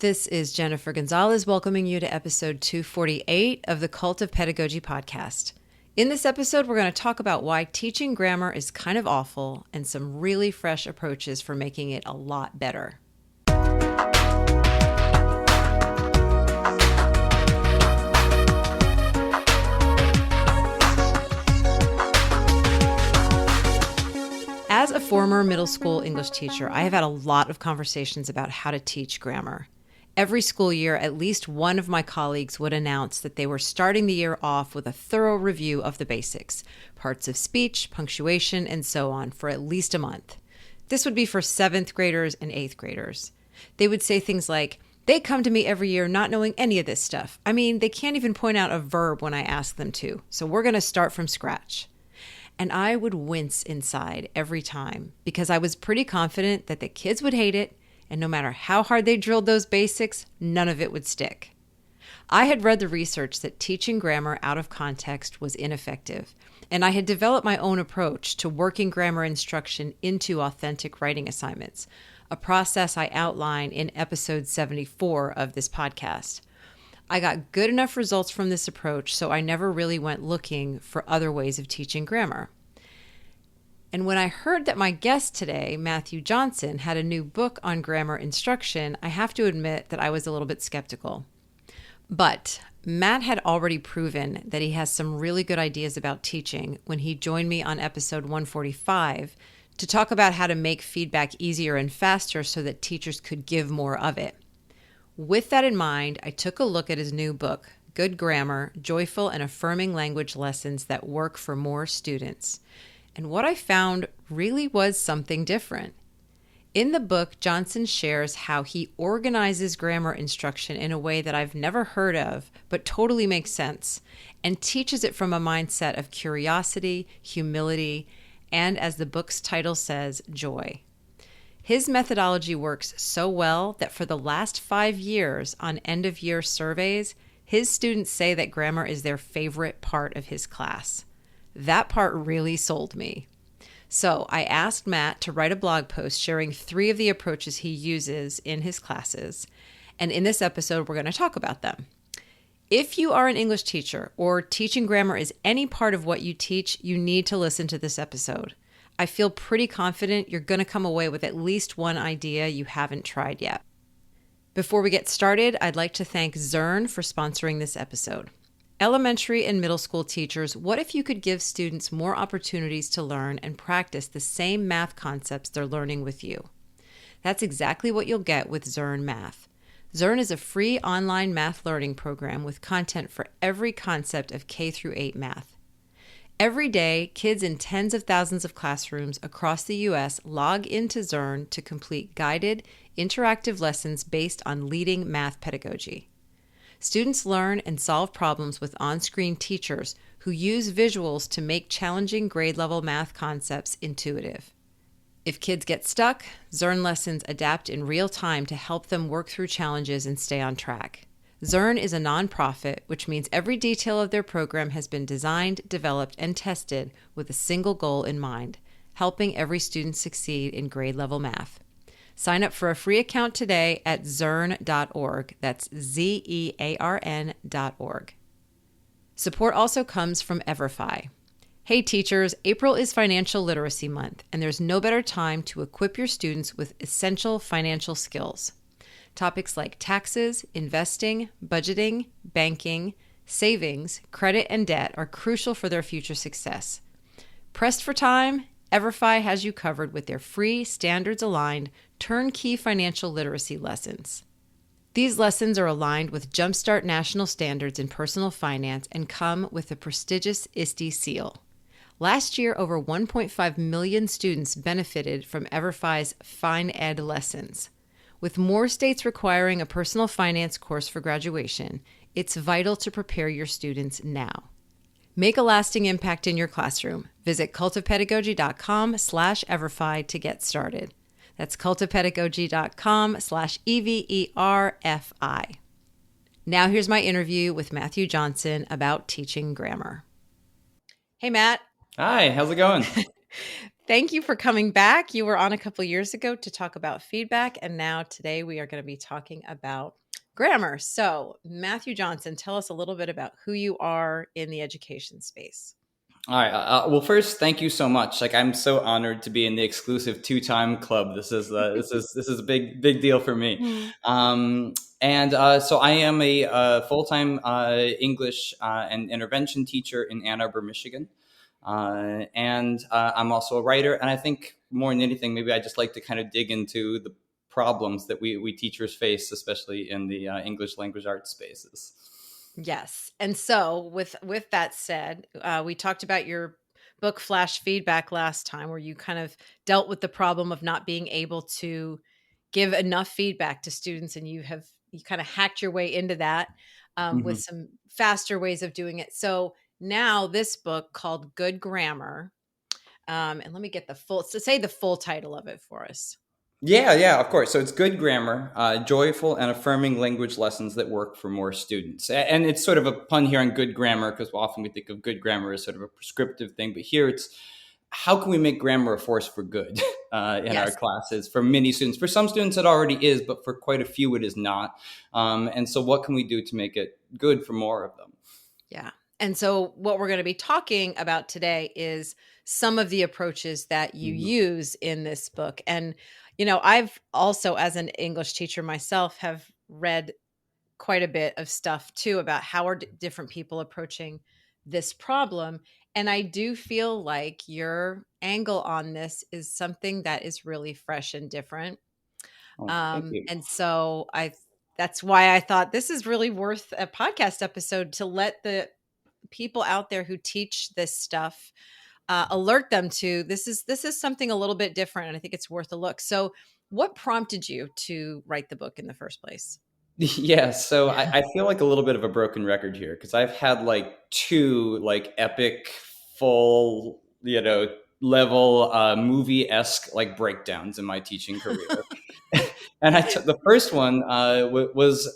This is Jennifer Gonzalez welcoming you to episode 248 of the Cult of Pedagogy podcast. In this episode, we're going to talk about why teaching grammar is kind of awful and some really fresh approaches for making it a lot better. As a former middle school English teacher, I have had a lot of conversations about how to teach grammar. Every school year, at least one of my colleagues would announce that they were starting the year off with a thorough review of the basics, parts of speech, punctuation, and so on for at least a month. This would be for 7th graders and 8th graders. They would say things like, "They come to me every year not knowing any of this stuff. I mean, they can't even point out a verb when I ask them to, so we're going to start from scratch." And I would wince inside every time because I was pretty confident that the kids would hate it, and no matter how hard they drilled those basics, none of it would stick. I had read the research that teaching grammar out of context was ineffective, and I had developed my own approach to working grammar instruction into authentic writing assignments, a process I outline in episode 74 of this podcast. I got good enough results from this approach, so I never really went looking for other ways of teaching grammar. And when I heard that my guest today, Matthew Johnson, had a new book on grammar instruction, I have to admit that I was a little bit skeptical. But Matt had already proven that he has some really good ideas about teaching when he joined me on episode 145 to talk about how to make feedback easier and faster so that teachers could give more of it. With that in mind, I took a look at his new book, Good Grammar, Joyful and Affirming Language Lessons That Work for More Students. And what I found really was something different. In the book, Johnson shares how he organizes grammar instruction in a way that I've never heard of, but totally makes sense, and teaches it from a mindset of curiosity, humility, and as the book's title says, joy. His methodology works so well that for the last 5 years on end-of-year surveys, his students say that grammar is their favorite part of his class. That part really sold me. So I asked Matt to write a blog post sharing 3 of the approaches he uses in his classes, and in this episode, we're going to talk about them. If you are an English teacher or teaching grammar is any part of what you teach, you need to listen to this episode. I feel pretty confident you're going to come away with at least one idea you haven't tried yet. Before we get started, I'd like to thank Zern for sponsoring this episode. Elementary and middle school teachers, what if you could give students more opportunities to learn and practice the same math concepts they're learning with you? That's exactly what you'll get with Zern Math. Zern is a free online math learning program with content for every concept of K through 8 math. Every day, kids in tens of thousands of classrooms across the U.S. log into Zern to complete guided, interactive lessons based on leading math pedagogy. Students learn and solve problems with on-screen teachers who use visuals to make challenging grade-level math concepts intuitive. If kids get stuck, Zern lessons adapt in real time to help them work through challenges and stay on track. Zern is a nonprofit, which means every detail of their program has been designed, developed, and tested with a single goal in mind, helping every student succeed in grade-level math. Sign up for a free account today at zern.org. That's ZEARN.org. Support also comes from Everfi. Hey teachers, April is Financial Literacy Month, and there's no better time to equip your students with essential financial skills. Topics like taxes, investing, budgeting, banking, savings, credit, and debt are crucial for their future success. Pressed for time? Everfi has you covered with their free, standards-aligned, turnkey financial literacy lessons. These lessons are aligned with Jumpstart National Standards in Personal Finance and come with the prestigious ISTE seal. Last year, over 1.5 million students benefited from Everfi's Fine Ed lessons. With more states requiring a personal finance course for graduation, it's vital to prepare your students now. Make a lasting impact in your classroom. Visit cultofpedagogy.com/Everfi to get started. That's cultofpedagogy.com/EVERFI. Now here's my interview with Matthew Johnson about teaching grammar. Hey, Matt. Hi, how's it going? Thank you for coming back. You were on a couple years ago to talk about feedback, and now today we are going to be talking about grammar. So, Matthew Johnson, tell us a little bit about who you are in the education space. All right. Well, first, thank you so much. Like, I'm so honored to be in the exclusive two-time club. This is a big deal for me. Hmm. Um, and so I am a full-time English and intervention teacher in Ann Arbor, Michigan. And I'm also a writer. And I think more than anything, maybe I just like to kind of dig into the problems that we teachers face, especially in the English language arts spaces. Yes. And so with that said, we talked about your book Flash Feedback last time, where you kind of dealt with the problem of not being able to give enough feedback to students, and you kind of hacked your way into that with Mhm. some faster ways of doing it. So now this book called Good Grammar, and let me get the full title of it for us. Yeah, of course. So it's good grammar, joyful and affirming language lessons that work for more students. And it's sort of a pun here on good grammar because often we think of good grammar as sort of a prescriptive thing, but here it's how can we make grammar a force for good in our Yes. classes for many students? For some students, it already is, but for quite a few, it is not. And so, what can we do to make it good for more of them? Yeah. And so, what we're going to be talking about today is some of the approaches that you Mhm. use in this book. And, I've also, as an English teacher myself, have read quite a bit of stuff too about how are different people approaching this problem. And I do feel like your angle on this is something that is really fresh and different. Oh, thank you. And so that's why I thought this is really worth a podcast episode to let the people out there who teach this stuff alert them to this is something a little bit different, and I think it's worth a look. So what prompted you to write the book in the first place? Yeah, so I feel like a little bit of a broken record here because I've had like two like epic full, level movie-esque like breakdowns in my teaching career. And I took the first one it was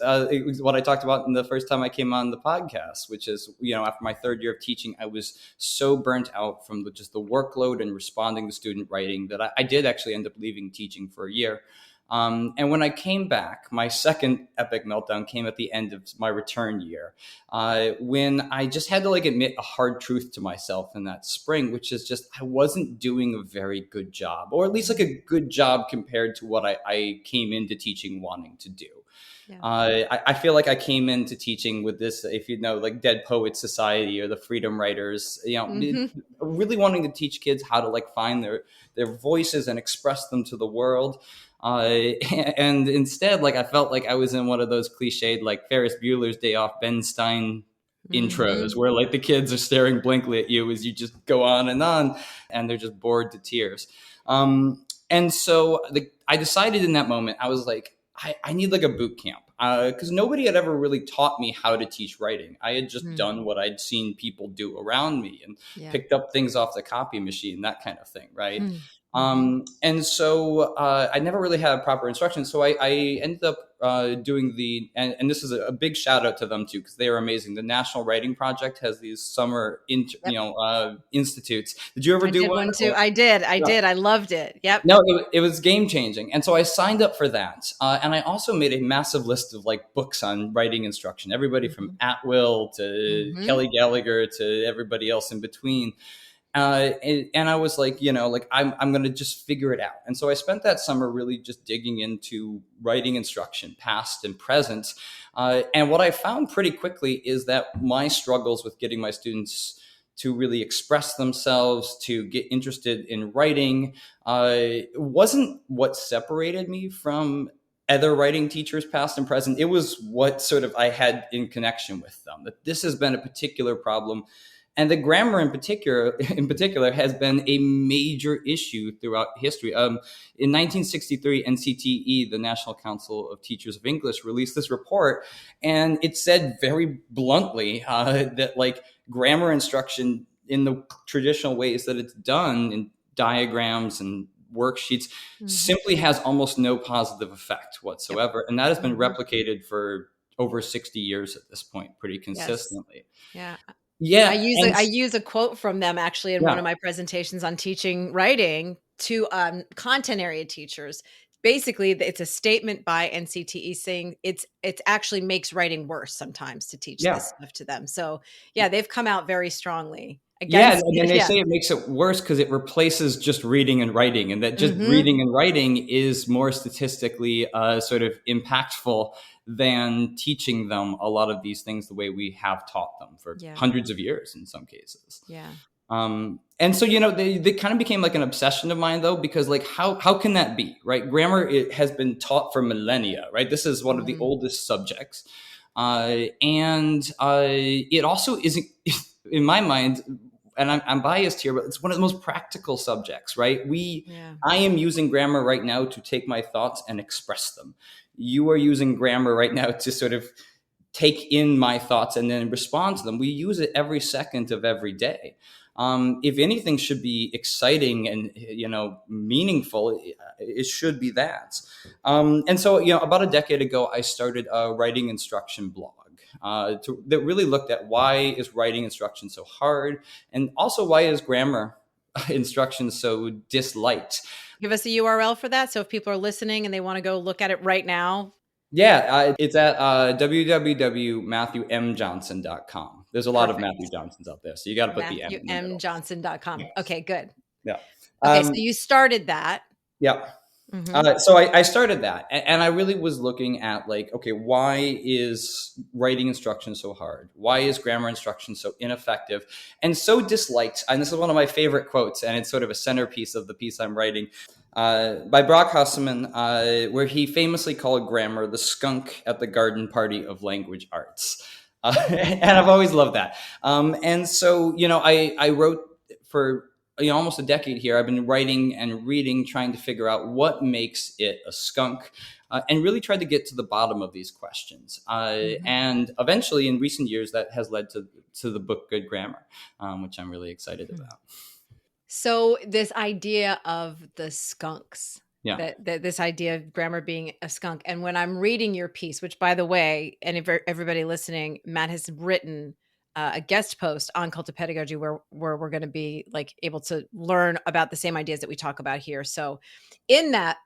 what I talked about in the first time I came on the podcast, which is after my third year of teaching, I was so burnt out from just the workload and responding to student writing that I did actually end up leaving teaching for a year. And when I came back, my second epic meltdown came at the end of my return year, when I just had to like admit a hard truth to myself in that spring, which is just I wasn't doing a very good job, or at least like a good job compared to what I came into teaching wanting to do. Yeah. I feel like I came into teaching with this, if you know, like Dead Poets Society or the Freedom Writers, Hmm. really wanting to teach kids how to like find their voices and express them to the world. And instead, like I felt like I was in one of those cliched, like Ferris Bueller's Day Off, Ben Stein intros, Hmm. where like the kids are staring blankly at you as you just go on, and they're just bored to tears. And so I decided in that moment, I was like, I need like a boot camp because nobody had ever really taught me how to teach writing. I had just Hmm. done what I'd seen people do around me and Yeah. picked up things off the copy machine, that kind of thing, right? Mm-hmm. And so I never really had proper instruction. So I ended up doing and this is a big shout out to them too, because they are amazing. The National Writing Project has these summer, Yep. institutes. Did you ever I do did one? one too. I did. I loved it. Yep. No, it was game changing. And so I signed up for that. And I also made a massive list of like books on writing instruction, everybody from Hmm. Atwill to Hmm. Kelly Gallagher to everybody else in between. And I was like, I'm going to just figure it out. And so I spent that summer really just digging into writing instruction, past and present. And what I found pretty quickly is that my struggles with getting my students to really express themselves, to get interested in writing, wasn't what separated me from other writing teachers, past and present. It was what sort of I had in connection with them. That this has been a particular problem, and the grammar in particular has been a major issue throughout history. In 1963, NCTE, the National Council of Teachers of English, released this report, and it said very bluntly that like grammar instruction in the traditional ways that it's done in diagrams and worksheets Hmm. simply has almost no positive effect Yep. whatsoever, and that has been Hmm. replicated for over 60 years at this point pretty Yes. consistently. Yeah. Yeah, and I use a quote from them actually in one yeah, of my presentations on teaching writing to content area teachers. Basically, it's a statement by NCTE saying it's actually makes writing worse sometimes to teach yeah. this stuff to them. So yeah, they've come out very strongly Yeah, against and then it. they Yeah. say it makes it worse because it replaces just reading and writing, and that just Hmm. reading and writing is more statistically sort of impactful than teaching them a lot of these things the way we have taught them for Yeah. hundreds of years in some cases. Yeah. And so, they kind of became like an obsession of mine, though, because like how can that be, right? Grammar, it has been taught for millennia, right? This is one of the Hmm. oldest subjects, and it also isn't, in my mind, and I'm biased here, but it's one of the most practical subjects, right? Yeah. I am using grammar right now to take my thoughts and express them. You are using grammar right now to sort of take in my thoughts and then respond to them. We use it every second of every day. If anything should be exciting and meaningful, it should be that. And so, about a decade ago, I started a writing instruction blog that really looked at why is writing instruction so hard, and also why is grammar instruction so disliked. Give us a URL for that. So if people are listening and they want to go look at it right now. Yeah, it's at www.matthewmjohnson.com. There's a lot of Matthew Perfect. Johnsons out there, so you got to put the M in the middle. MatthewMJohnson.com. Yes. Okay, good. Yeah. Okay, so Um, you started that. yeah. Hmm. So I started that, and I really was looking at like, okay, why is writing instruction so hard? Why is grammar instruction so ineffective and so disliked? And this is one of my favorite quotes, and it's sort of a centerpiece of the piece I'm writing, by Brock Hossaman, where he famously called grammar the skunk at the garden party of language arts. And I've always loved that. And so, I wrote for almost a decade here. I've been writing and reading, trying to figure out what makes it a skunk, and really tried to get to the bottom of these questions. Hmm. And eventually, in recent years, that has led to the book Good Grammar, which I'm really excited about. So this idea of the skunks, Yeah. that this idea of grammar being a skunk, and when I'm reading your piece, which by the way, and if everybody listening, Matt has written a guest post on cult of pedagogy where we're going to be like able to learn about the same ideas that we talk about here. So in that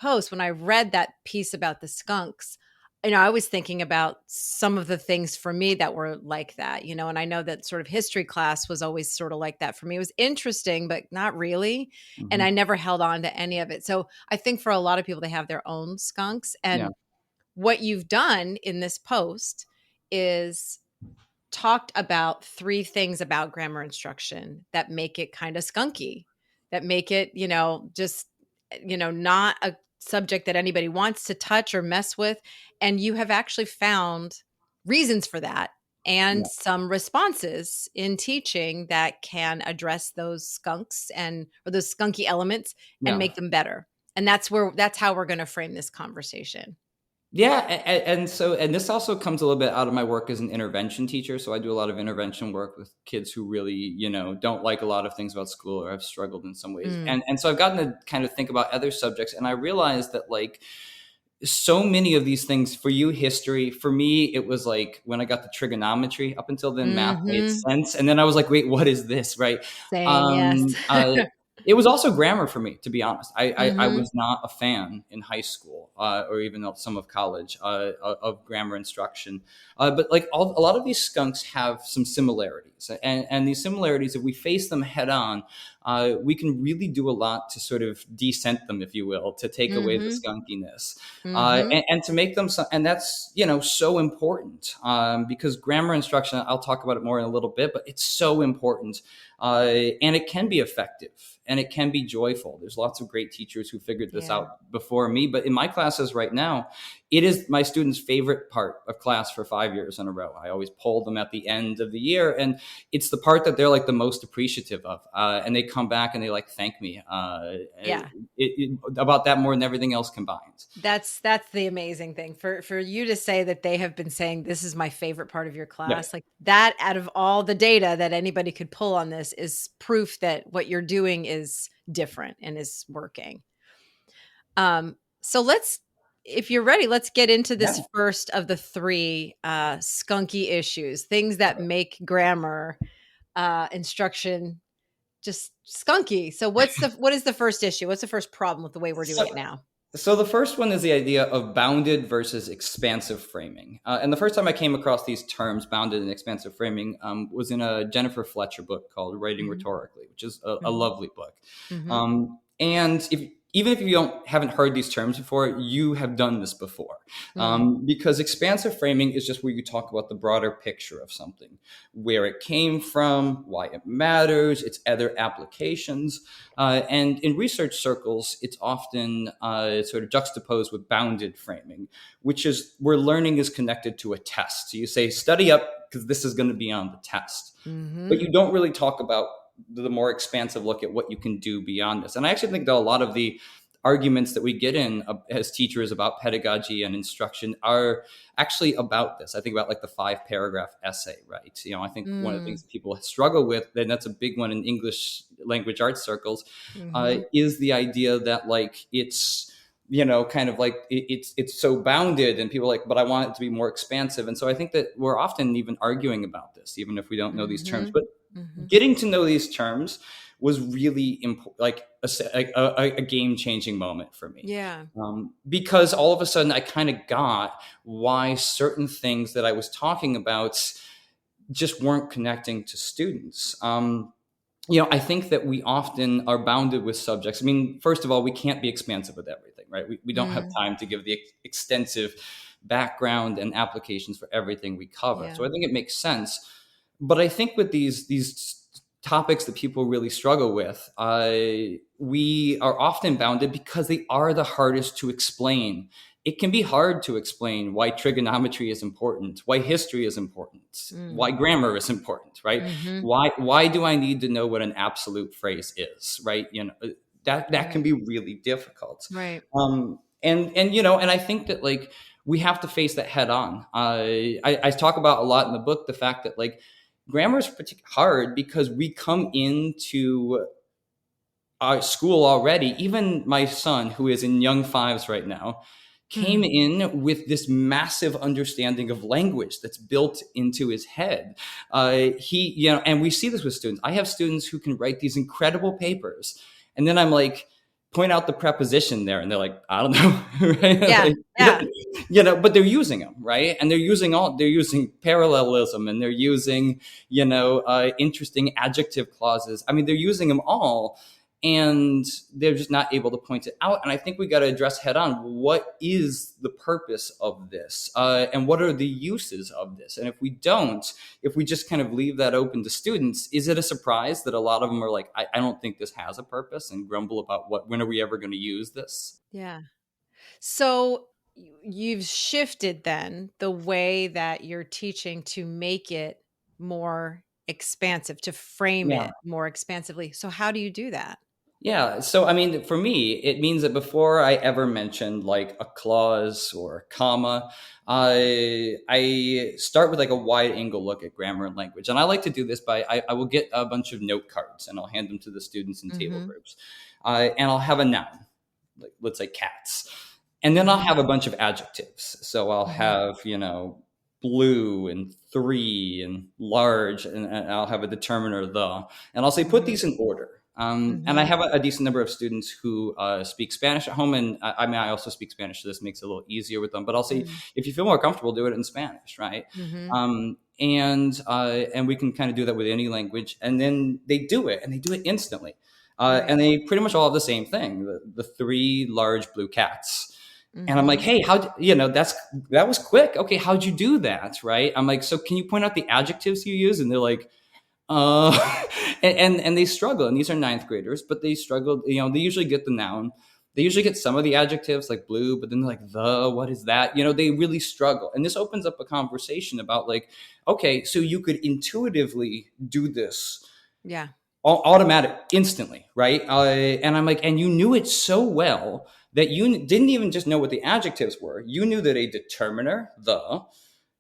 post, when I read that piece about the skunks, I was thinking about some of the things for me that were like that, and I know that sort of history class was always sort of like that for me. It was interesting, but not really. And Hmm. I never held on to any of it. So I think for a lot of people, they have their own skunks. Yeah. And what you've done in this post is talked about three things about grammar instruction that make it kind of skunky, that make it, just, not a subject that anybody wants to touch or mess with. And you have actually found reasons for that and Yeah. some responses in teaching that can address those skunks or those skunky elements and Yeah. make them better. And that's how we're going to frame this conversation. Yeah, and this also comes a little bit out of my work as an intervention teacher. So I do a lot of intervention work with kids who really, don't like a lot of things about school or have struggled in some ways. Mm. And so I've gotten to kind of think about other subjects, and I realized that like so many of these things, for you history, for me it was like when I got the trigonometry. Up until then, math made Hmm. sense, and then I was like, wait, what is this, right? Same, yes. um it was also grammar for me, to be honest. I Hmm. was not a fan in high school, or even some of college, of grammar instruction, but like a lot of these skunks have some similarities, and these similarities, if we face them head on, we can really do a lot to sort of decent them, if you will, to take away the Hmm. skunkiness, Hmm. and to make them and that's so important, because grammar instruction, I'll talk about it more in a little bit, but it's so important, and it can be effective and it can be joyful. There's lots of great teachers who figured this Yeah. out before me, but in my classes right now, it is my students' favorite part of class for 5 years in a row. I always poll them at the end of the year, and it's the part that they're like the most appreciative of, and they come back and they like thank me, Yeah. about that more than everything else combined. That's the amazing thing for you to say that they have been saying this is my favorite part of your Yeah. class. Like that, out of all the data that anybody could pull on this, is proof that what you're doing is different and is working. So let's if you're ready, let's get into Yeah. this first of the three skunky issues, things that make grammar instruction just skunky. So what is the first issue? What's the first problem with the way we're doing So, it now? so the first one is the idea of bounded versus expansive framing. And the first time I came across these terms, bounded and expansive framing, was in a Jennifer Fletcher book called Writing Mm-hmm. Rhetorically, which is a Mm-hmm. lovely book. Mm-hmm. And even if you haven't heard these terms before, you have done this before. Mm. Because expansive framing is just where you talk about the broader picture of something, where it came from, why it matters, its other applications. And in research circles, it's often sort of juxtaposed with bounded framing, which is where learning is connected to a test. So you say, study up because this is going to be on the test. Mm-hmm. But you don't really talk about the more expansive look at what you can do beyond this. And I actually think that a lot of the arguments that we get in as teachers about pedagogy and instruction are actually about this. I think about like the 5-paragraph essay, right? I think one of the things that people struggle with, and that's a big one in English language arts circles, Mm-hmm. is the idea that like it's kind of like it's so bounded, and people are like, but I want it to be more expansive. And so I think that we're often even arguing about this, even if we don't know these terms. Mm-hmm. But Mm-hmm. getting to know these terms was really important, like a game-changing moment for me. Yeah. Because all of a sudden I kind of got why certain things that I was talking about just weren't connecting to students. I think that we often are bounded with subjects. I mean, first of all, we can't be expansive with everything, right? We don't have Mm. time to give the extensive background and applications for everything we cover. Yeah. So I think it makes sense. But I think with these topics that people really struggle with, we are often bounded because they are the hardest to explain. It can be hard to explain why trigonometry is important, why history is important, Mm. why grammar is important, right? Mm-hmm. Why do I need to know what an absolute phrase is, right? That can Right. be really difficult. Right. And I think that like we have to face that head on. I talk about a lot in the book the fact that like grammar is particularly hard because we come into our school already. Even my son, who is in young fives right now, came Mm. in with this massive understanding of language that's built into his head. And we see this with students. I have students who can write these incredible papers, and then I'm like, point out the preposition there, and they're like, I don't know, right? Yeah. Yeah. But they're using them, right? And they're using parallelism, and they're using, interesting adjective clauses. I mean, they're using them all, and they're just not able to point it out. And I think we got to address head on, what is the purpose of this, and what are the uses of this? And if we just kind of leave that open to students, is it a surprise that a lot of them are like, I don't think this has a purpose, and grumble about when are we ever going to use this? Yeah. So you've shifted then the way that you're teaching to make it more expansive, to frame Yeah. it more expansively. So how do you do that? Yeah. So, I mean, for me, it means that before I ever mentioned like a clause or a comma, I start with like a wide angle look at grammar and language. And I like to do this I will get a bunch of note cards and I'll hand them to the students in table Mm-hmm. groups. And I'll have a noun, like let's say cats. And then I'll Mm-hmm. have a bunch of adjectives. So I'll Mm-hmm. have, blue and three and large, and I'll have a determiner the, and I'll say, put Mm-hmm. these in order. And I Mm-hmm. have a decent number of students who speak Spanish at home, and I mean, I also speak Spanish, so this makes it a little easier with them. But I'll say, if you feel more comfortable, do it in Spanish, right? Mm-hmm. And we can kind of do that with any language, and then they do it, and they do it instantly, Right. and they pretty much all have the same thing: the three large blue cats. And I'm like, Mm-hmm. hey, that was quick. Okay, how'd you do that, right? I'm like, so can you point out the adjectives you use? And they're like, uh, and they struggle. And these are ninth graders, but they struggle. They usually get the noun. They usually get some of the adjectives like blue, but then they're like, what is that? They really struggle. And this opens up a conversation about like, okay, so you could intuitively do this Yeah. automatic instantly, right? And I'm like, and you knew it so well that you didn't even just know what the adjectives were. You knew that a determiner, the,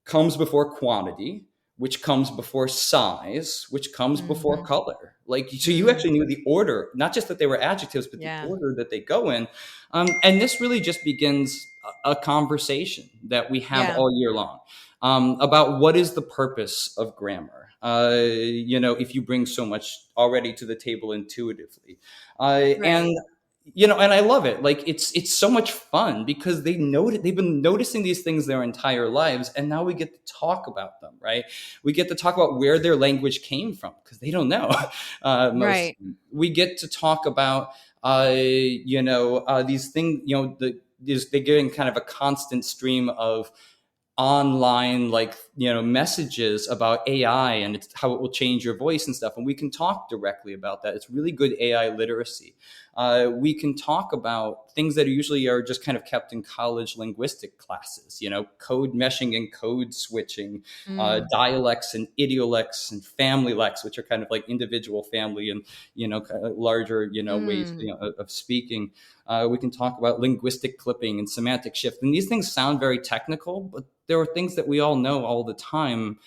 comes before quantity, which comes before size, which comes before Mm-hmm. color. Like, so you Mm. actually knew the order, not just that they were adjectives, but the Yeah. order that they go in. And this really just begins a conversation that we have Yeah. all year long about what is the purpose of grammar. If you bring so much already to the table intuitively, and Right. and I love it. Like it's so much fun because they've been noticing these things their entire lives, and now we get to talk about them, right? We get to talk about where their language came from because they don't know. Most Right. we get to talk about these things. They're getting kind of a constant stream of online messages about AI and how it will change your voice and stuff, and we can talk directly about that. It's really good AI literacy. We can talk about things that usually are just kind of kept in college linguistic classes, code meshing and code switching, Mm. dialects and idiolects and family lex, which are kind of like individual family and kind of larger ways Mm. of speaking. We can talk about linguistic clipping and semantic shift. And these things sound very technical, but there are things that we all know all the time.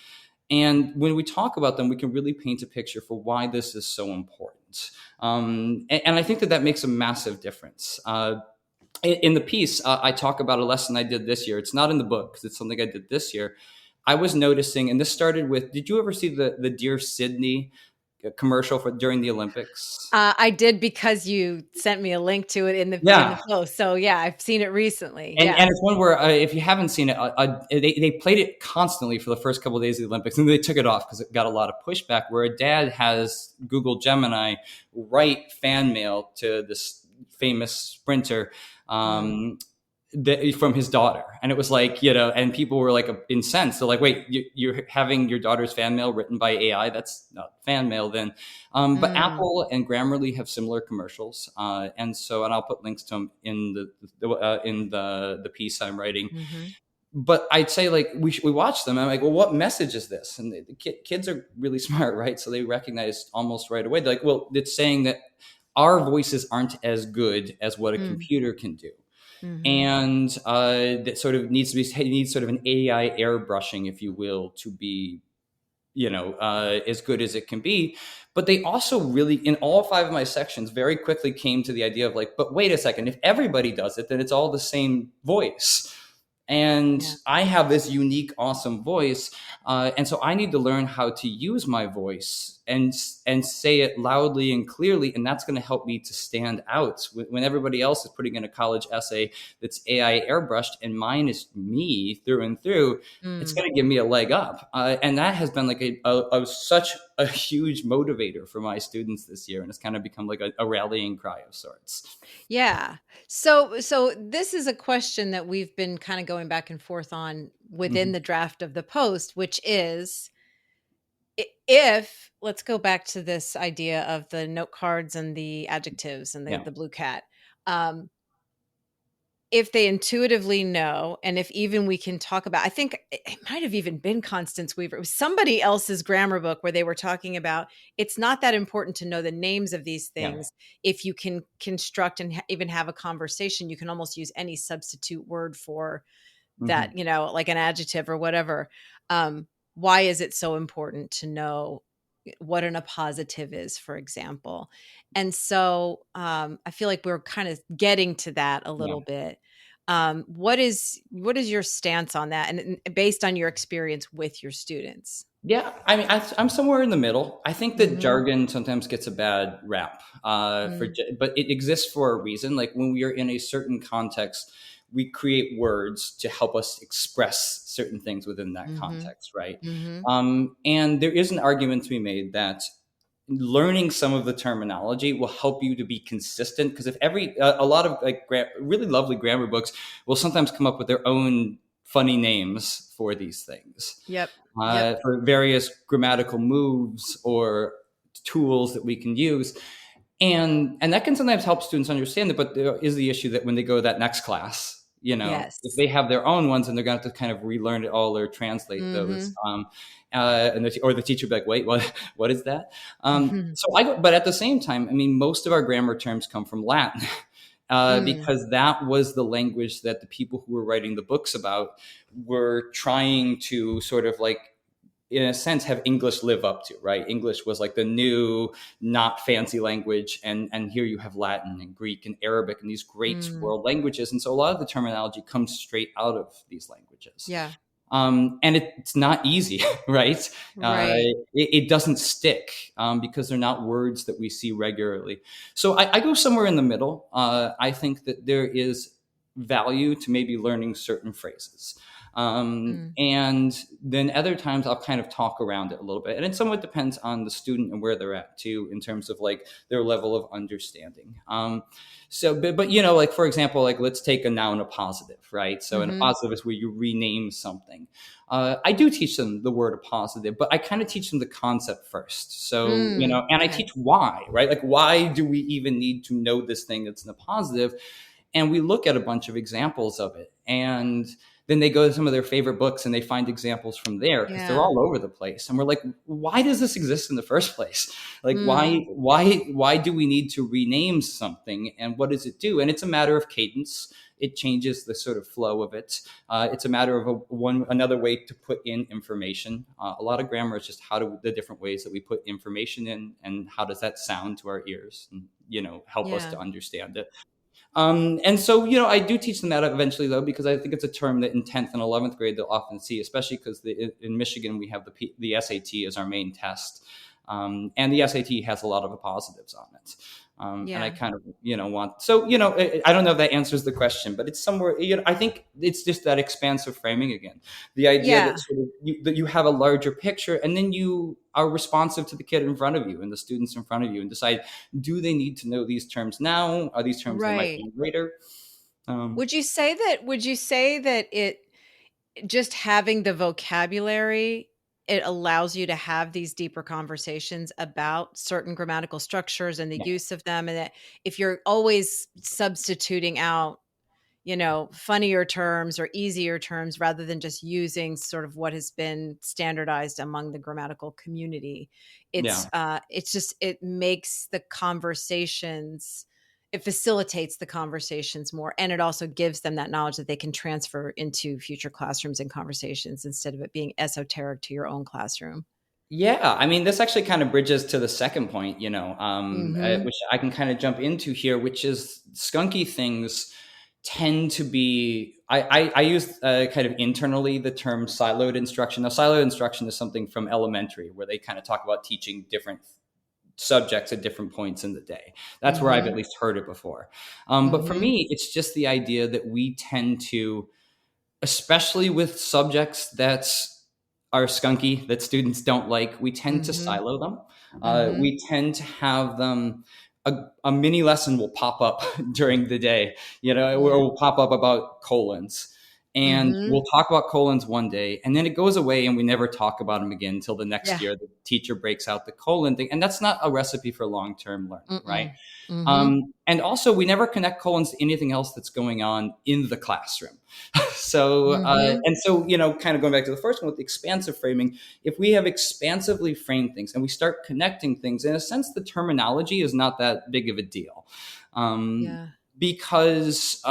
And when we talk about them, we can really paint a picture for why this is so important. And I think that makes a massive difference. In the piece, I talk about a lesson I did this year. It's not in the book because it's something I did this year. I was noticing, and this started with, did you ever see the Dear Sydney commercial during the Olympics? I did because you sent me a link to it in the Yeah. post. So yeah, I've seen it recently. And Yeah. it's one where if you haven't seen it, they played it constantly for the first couple of days of the Olympics, and they took it off because it got a lot of pushback. Where a dad has Google Gemini write fan mail to this famous sprinter Mm. from his daughter, and it was like and people were like incensed. They're like, "Wait, you're having your daughter's fan mail written by AI? That's not fan mail then." But Mm. Apple and Grammarly have similar commercials, and I'll put links to them in the piece I'm writing. Mm-hmm. But I'd say like we watch them. And I'm like, well, what message is this? And the kids are really smart, right? So they recognize almost right away. They're like, well, it's saying that our voices aren't as good as what a Mm. computer can do, Mm-hmm. and that sort of needs sort of an AI airbrushing, if you will, to be as good as it can be. But they also really, in all five of my sections, very quickly came to the idea of like, but wait a second, if everybody does it, then it's all the same voice. And Yeah. I have this unique, awesome voice, and so I need to learn how to use my voice and say it loudly and clearly, and that's going to help me to stand out when everybody else is putting in a college essay that's AI airbrushed, and mine is me through and through. It's Mm. going to give me a leg up, and that has been like such a huge motivator for my students this year, and it's kind of become like a rallying cry of sorts. Yeah. So this is a question that we've been kind of going back and forth on within Mhm. the draft of the post, which is if let's go back to this idea of the note cards and the adjectives and Yeah. the blue cat. Um, if they intuitively know, and if even we can talk about, I think it might have even been Constance Weaver. It was somebody else's grammar book where they were talking about it's not that important to know the names of these Yeah. things. If you can construct and even have a conversation, you can almost use any substitute word for Hmm. that, like an adjective or whatever. Why is it so important to know what an appositive is, for example? And so I feel like we're kind of getting to that a Yeah. little bit. What is your stance on that, and based on your experience with your students? Yeah, I mean, I'm somewhere in the middle. I think that Mm-hmm. jargon sometimes gets a bad rap, Mm. but it exists for a reason. Like when we are in a certain context, we create words to help us express certain things within that Mm-hmm. context, right? Mm-hmm. And there is an argument to be made that learning some of the terminology will help you to be consistent. Because if a lot of like really lovely grammar books will sometimes come up with their own funny names for these things, Yep. Yep. for various grammatical moves or tools that we can use. And that can sometimes help students understand it, but there is the issue that when they go to that next class, if Yes. they have their own ones and they're going to have to kind of relearn it all or translate those, Mm-hmm. or the teacher will be like, wait, what is that? But at the same time, I mean, most of our grammar terms come from Latin. Mm. Because that was the language that the people who were writing the books about were trying to sort of like in a sense, have English live up to, right? English was like the new, not fancy language. And here you have Latin and Greek and Arabic and these great Mm. world languages. And so a lot of the terminology comes straight out of these languages. Yeah. And it's not easy, right? Right. It doesn't stick because they're not words that we see regularly. So I go somewhere in the middle. I think that there is value to maybe learning certain phrases. Mm. And then other times I'll kind of talk around it a little bit. And it somewhat depends on the student and where they're at too, in terms of like their level of understanding. But like, for example, like let's take a noun, a positive, right? So in a Mm-hmm. positive is where you rename something. I do teach them the word a positive, but I kind of teach them the concept first. So, Mm. and I Okay. teach why, right? Like, why do we even need to know this thing that's in a positive? And we look at a bunch of examples of it. And then they go to some of their favorite books and they find examples from there because they're Yeah. all over the place. And we're like, why does this exist in the first place? Like, Mm. why do we need to rename something? And what does it do? And it's a matter of cadence. It changes the sort of flow of it. It's a matter of another way to put in information. A lot of grammar is just the different ways that we put information in, and how does that sound to our ears, and help us Yeah. to understand it. And so, I do teach them that eventually, though, because I think it's a term that in 10th and 11th grade they'll often see, especially because in Michigan we have the SAT as our main test. And the SAT has a lot of the positives on it. And I Yeah. kind of, want, so, I don't know if that answers the question, but it's somewhere, I think it's just that expansive framing again. The idea that Yeah. sort of that you have a larger picture, and then you are responsive to the kid in front of you and the students in front of you, and decide, do they need to know these terms now? Are these terms they might Right. learn later? Um, Would you say that it just having the vocabulary, it allows you to have these deeper conversations about certain grammatical structures and the yeah. use of them, and that if you're always substituting out, funnier terms or easier terms rather than just using sort of what has been standardized among the grammatical community, Yeah. it makes the conversations, it facilitates the conversations more, and it also gives them that knowledge that they can transfer into future classrooms and conversations instead of it being esoteric to your own classroom. Yeah, I mean, this actually kind of bridges to the second point, Mhm. which I can kind of jump into here, which is skunky things tend to be. I use kind of internally the term siloed instruction. Now, siloed instruction is something from elementary where they kind of talk about teaching different subjects at different points in the day. That's where I've at Mhm. least heard it before. But for Mhm. me, it's just the idea that we tend to, especially with subjects that are skunky, that students don't like, we tend to Mhm. silo them. Mhm. We tend to have them, a mini lesson will pop up during the day, or Yeah. will pop up about colons. And Mhm. we'll talk about colons one day, and then it goes away, and we never talk about them again until the next Yeah. year. The teacher breaks out the colon thing. And that's not a recipe for long term learning, right? Mm-mm. Mhm. And also, we never connect colons to anything else that's going on in the classroom. Mhm. And so, kind of going back to the first one with the expansive framing, if we have expansively framed things and we start connecting things, in a sense, the terminology is not that big of a deal. Um, Yeah. because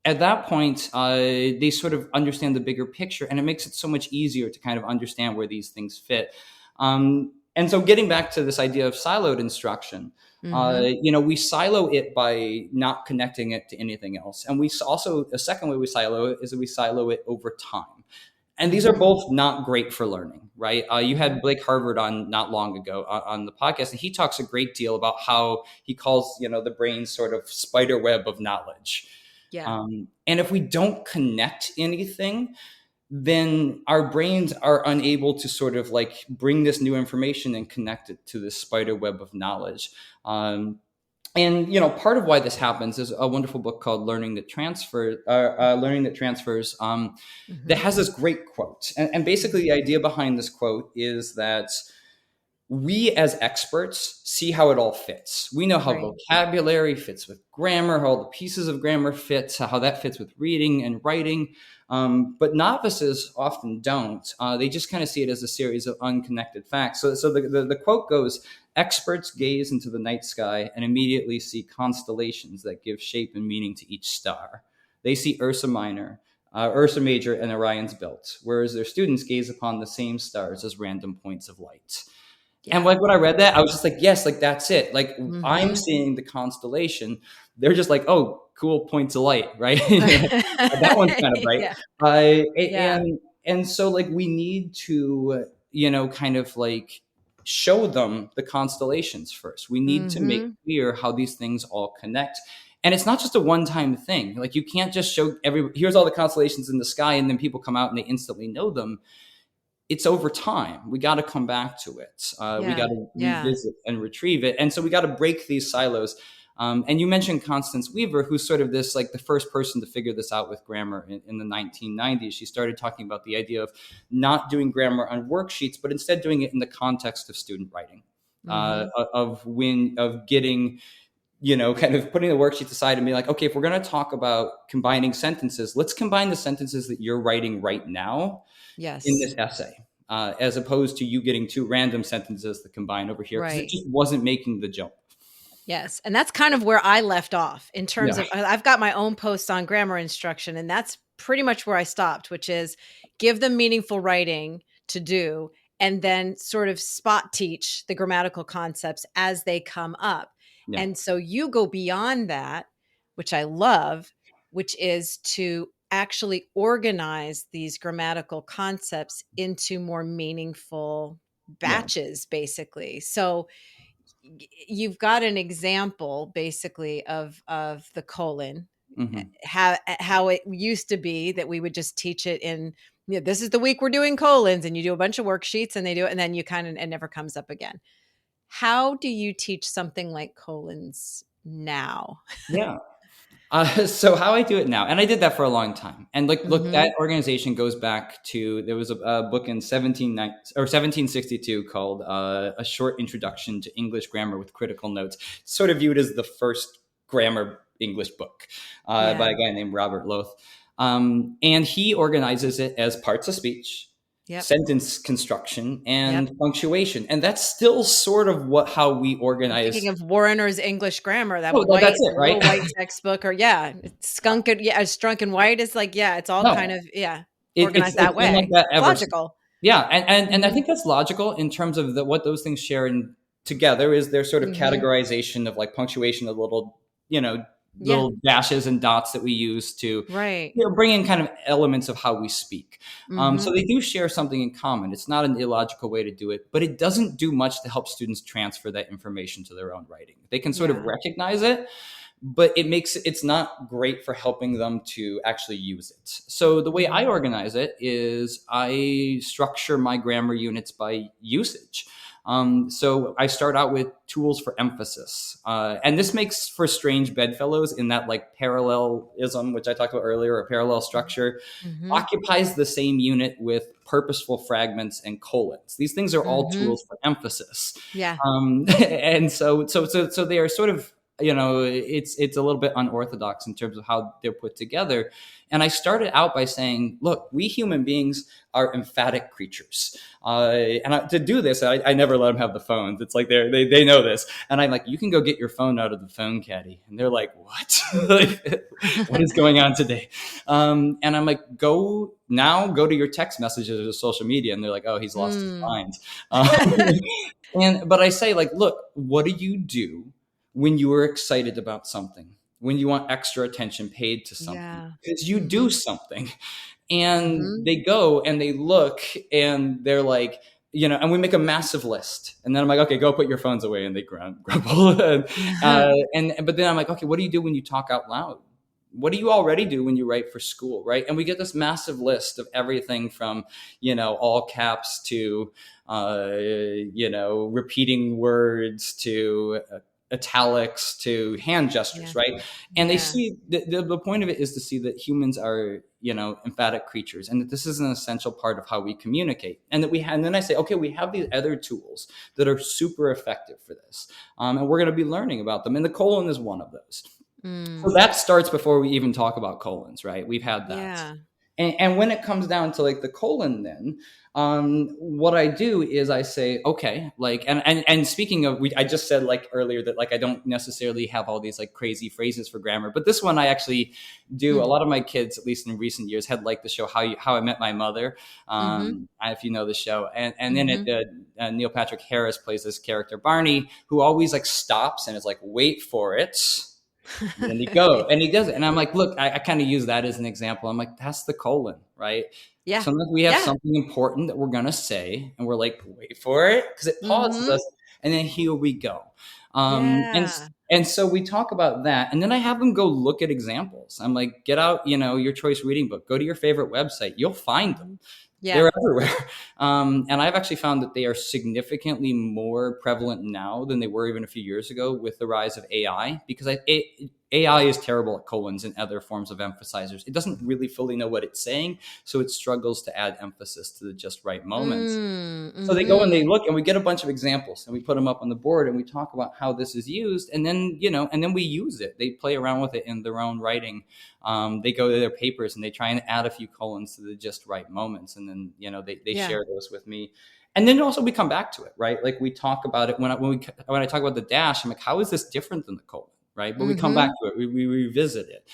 at that point, they sort of understand the bigger picture, and it makes it so much easier to kind of understand where these things fit. And so, getting back to this idea of siloed instruction, Mhm. we silo it by not connecting it to anything else. And also, a second way we silo it is that we silo it over time. And these are Mhm. both not great for learning, right? You had Mhm. Blake Harvard on not long ago on the podcast, and he talks a great deal about how he calls, the brain sort of spider web of knowledge. Yeah. And if we don't connect anything, then our brains are unable to sort of like bring this new information and connect it to this spider web of knowledge. And part of why this happens is a wonderful book called Learning That Transfers, that Mhm. has this great quote. And basically, the Mhm. idea behind this quote is that we as experts see how it all fits. We know how Right. vocabulary fits with grammar, how all the pieces of grammar fits, how that fits with reading and writing. But novices often don't. They just kind of see it as a series of unconnected facts. So the quote goes, experts gaze into the night sky and immediately see constellations that give shape and meaning to each star. They see Ursa Minor, Ursa Major and Orion's belt, whereas their students gaze upon the same stars as random points of light. And Yeah. like when I read that, I was just like, yes, like that's it. Like I'm Mm-hmm. seeing the constellation. They're just like, oh, cool points of light, right? That one's kind of bright. Yeah. Yeah. And so like we need to, kind of like show them the constellations first. We need to make Mm-hmm. clear how these things all connect. And it's not just a one-time thing. Like you can't just show here's all the constellations in the sky, and then people come out and they instantly know them. It's over time. We got to come back to it. We got Yeah. to Yeah. revisit and retrieve it. And so we got to break these silos. And you mentioned Constance Weaver, who's sort of this like the first person to figure this out with grammar in the 1990s. She started talking about the idea of not doing grammar on worksheets, but instead doing it in the context of student writing, Mm-hmm. of getting, kind of putting the worksheets aside and being like, okay, if we're going to talk about combining sentences, let's combine the sentences that you're writing right now in Yes. this essay, as opposed to you getting two random sentences that combine over here, because it Right. just wasn't making the jump. Yes. And that's kind of where I left off in terms Yeah. of I've got my own posts on grammar instruction, and that's pretty much where I stopped, which is give them meaningful writing to do and then sort of spot teach the grammatical concepts as they come up. Yeah. And so you go beyond that, which I love, which is to actually organize these grammatical concepts into more meaningful Yeah. batches, basically. So you've got an example basically of the colon, Hmm. how it used to be that we would just teach it in, this is the week we're doing colons, and you do a bunch of worksheets and they do it, and then you kind of, it never comes up again. How do you teach something like colons now? Yeah. So how I do it now, and I did that for a long time. And like, look, Mm-hmm. that organization goes back to there was a book in 1762 called "A Short Introduction to English Grammar with Critical Notes." It's sort of viewed as the first grammar English book by Yeah. a guy named Robert Loth, and he organizes it as parts of speech, Yep. sentence construction, Yep. and punctuation. And that's still sort of how we I'm organize. thinking of Warrener's English Grammar, that Oh, well, white, that's it, the right? little white textbook, or yeah, skunk and yeah, strunk and white is like, yeah, it's all kind No, of, yeah, it's organized that been like way. that It's ever since. logical. Yeah, and I Mhm. think that's logical in terms of what those things share in together is their sort of Mhm. categorization of like punctuation, the little, Yeah, little dashes and dots that we use to, right. bring in kind of elements of how we speak. So Mhm. they do share something in common. It's not an illogical way to do it, but it doesn't do much to help students transfer that information to their own writing. They can sort of Yeah. recognize it, but it's not great for helping them to actually use it. So the way I Mhm. organize it is I structure my grammar units by usage. So I start out with tools for emphasis, and this makes for strange bedfellows in that like parallelism, which I talked about earlier, or parallel structure, Mhm. occupies the same unit with purposeful fragments and colons. These things are all Mhm. tools for emphasis, Yeah. and so they are sort of, it's a little bit unorthodox in terms of how they're put together. And I started out by saying, look, we human beings are emphatic creatures, to do this, I never let them have the phones. It's like they know this, and I'm like, you can go get your phone out of the phone caddy, and they're like, what? Like, what is going on today? And I'm like, go to your text messages or social media, and they're like, oh, he's lost his Mm. mind. Um, but I say, like, look, what do you do when you are excited about something, when you want extra attention paid to something? Yeah. Because you do Mhm. something. And Mhm. they go and they look and they're like, and we make a massive list. And then I'm like, okay, go put your phones away. And they grumble. But then I'm like, okay, what do you do when you talk out loud? What do you already do when you write for school, right? And we get this massive list of everything from, all caps to, repeating words to italics to hand gestures, Yeah. right? And they Yeah. see the point of it is to see that humans are, emphatic creatures, and that this is an essential part of how we communicate. And and then I say, okay, we have these other tools that are super effective for this, and we're going to be learning about them. And the colon is one of those. So Mm. that starts before we even talk about colons, right? We've had that. Yeah. And when it comes down to like the colon, then what I do is I say, okay, like, and speaking of, I just said like earlier that like I don't necessarily have all these like crazy phrases for grammar, but this one I actually do. A lot of my kids, at least in recent years, had liked the show How I Met My Mother. Mm-hmm. If you know the show, and in Mm-hmm. it, Neil Patrick Harris plays this character Barney, who always like stops and is like, wait for it. And then he go and he does it. And I'm like, look, I kind of use that as an example. I'm like, that's the colon, right? Yeah. Sometimes we have Yeah. something important that we're going to say and we're like, wait for it. Cause it pauses Mm-hmm. us. And then here we go. Yeah. And so we talk about that. And then I have them go look at examples. I'm like, get out, your choice reading book, go to your favorite website. You'll find them. Mm-hmm. Yeah. They're everywhere. And I've actually found that they are significantly more prevalent now than they were even a few years ago with the rise of AI, because AI is terrible at colons and other forms of emphasizers. It doesn't really fully know what it's saying, so it struggles to add emphasis to the just right moments. So they go and they Mm-hmm. look, and we get a bunch of examples, and we put them up on the board, and we talk about how this is used, and then and then we use it. They play around with it in their own writing. They go to their papers and they try and add a few colons to the just right moments, and then they Yeah. share those with me. And then also we come back to it, right? Like we talk about it when I talk about the dash. I'm like, how is this different than the colon? Right, but we come back Mm-hmm. to it. We revisit it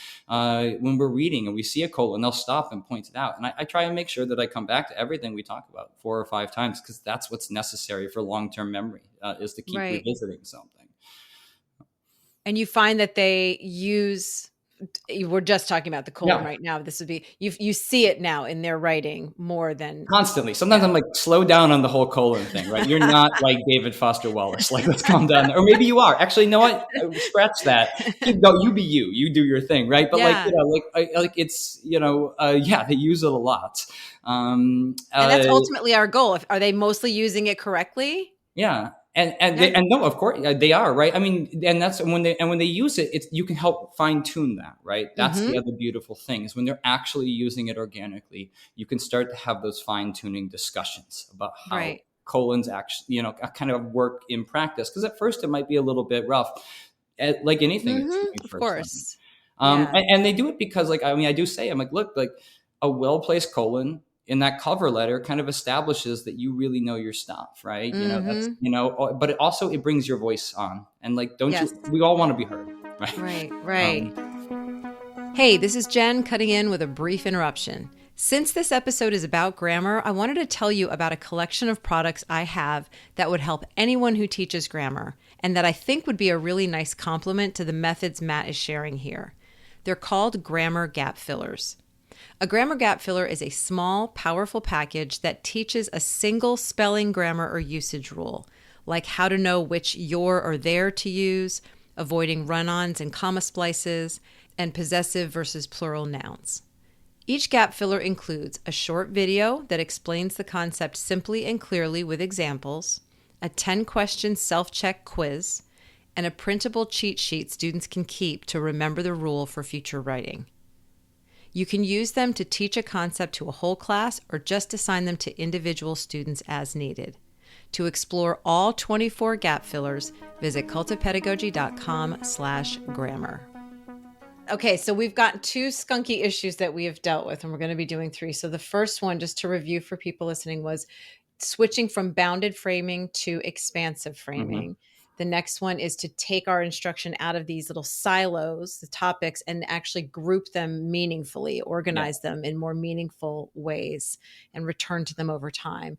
when we're reading and we see a colon. They'll stop and point it out, and I try and make sure that I come back to everything we talk about 4 or 5 times, because that's what's necessary for long-term memory, is to keep Right. revisiting something And you find that they use, we're just talking about the colon yeah right now. This would be, you see it now in their writing more than, constantly. Sometimes yeah. I'm like, slow down on the whole colon thing, right? You're not like David Foster Wallace. Like, let's calm down, or maybe you are. Actually, you know what, scratch that. Keep go, you be you do your thing, right? But like, Yeah. like it's yeah, they use it a lot. And that's ultimately our goal. Are they mostly using it correctly? Yeah. And Yeah. no, of course they are, right? I mean, and that's when they use it, you can help fine tune that, right? That's the Mm-hmm. other beautiful thing, is when they're actually using it organically, you can start to have those fine tuning discussions about how Right. colons actually, kind of work in practice. Because at first it might be a little bit rough, like anything that's Mm-hmm. when you Of first learn. course. Yeah. And they do it because, like, I mean, I do say, I'm like, look, like a well placed colon in that cover letter kind of establishes that you really know your stuff, right? That's, Mm-hmm. but it also, it brings your voice on, and like, don't Yes. you, we all want to be heard, right? Right. Right. Um, Hey, this is Jen cutting in with a brief interruption. Since this episode is about grammar, I wanted to tell you about a collection of products I have that would help anyone who teaches grammar, and that I think would be a really nice complement to the methods Matt is sharing here. They're called grammar gap fillers. A grammar gap filler is a small, powerful package that teaches a single spelling, grammar, or usage rule, like how to know which your or their to use, avoiding run-ons and comma splices, and possessive versus plural nouns. Each gap filler includes a short video that explains the concept simply and clearly with examples, a 10-question self-check quiz, and a printable cheat sheet students can keep to remember the rule for future writing. You can use them to teach a concept to a whole class or just assign them to individual students as needed. To explore all 24 gap fillers, visit cultofpedagogy.com/grammar. Okay, so we've got 2 skunky issues that we have dealt with, and we're going to be doing 3. So the first one, just to review for people listening, was switching from bounded framing to expansive mhm. framing. The next one is to take our instruction out of these little silos, the topics, and actually group them meaningfully, Yeah. organize them in more meaningful ways, and return to them over time.